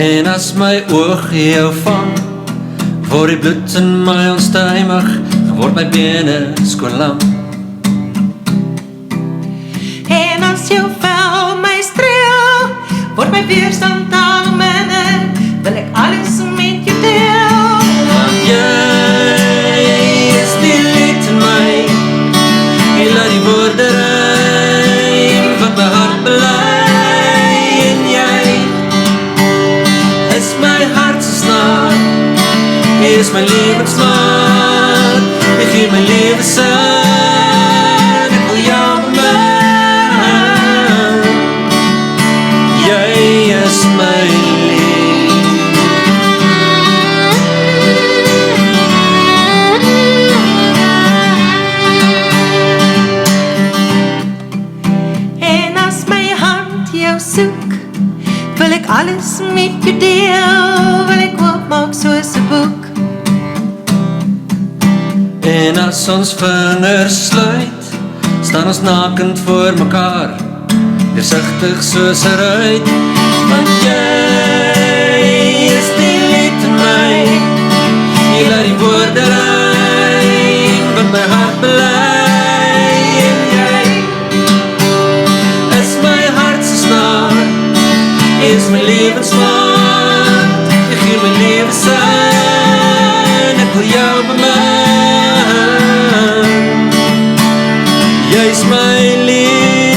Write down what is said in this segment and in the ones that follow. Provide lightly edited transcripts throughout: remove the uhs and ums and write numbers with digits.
En as my oog jou vang, word die bloed in my onstuimig, word my bene skoon lang. En as jou vel my streel, word my weerstand al minder, wil ek alles met jou deel. Want jy is die lied in my, jy laat die woorde rym, wat my hart belei. En jy is my hart se snaar, jy is my lewensmaat, jy gee my lewe sin, ek wil jou bemin. Jy is my lief. En as my hand jou soek, wil ek alles met jou deel, wil ek oopmaak soos 'n boek. En as ons vingers sluit, staan ons nakend voor mekaar, deursigtig soos 'n ruit. Want jy is die lied in my, jy laat die woorde rym, wat my hart belei. En jy is my hart se snaar, jy is my lewensmaat, jy gee my lewe sin, ek wil jou bemin. Jy is my lief,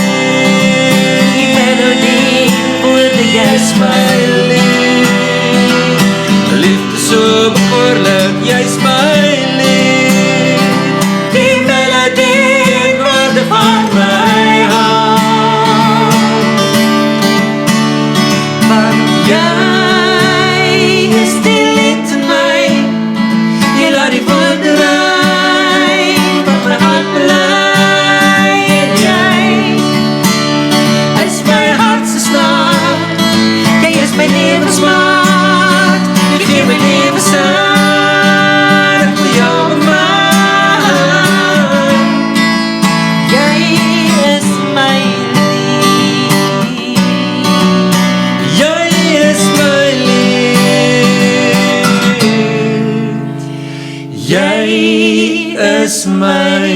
Die melodie woorde jy jy is my lief, liefde so bekoorlik, jy is my lief, die melodie en woorde van my hart. Want jy is die lied in my, jy laat die woorde rym, wat my hart belei. En jy is my hart se snaar, jy is my lewensmaat, jy gee my lewe sin, ek wil jou bemin. Jy is my lief. Jy is my lief, jy is my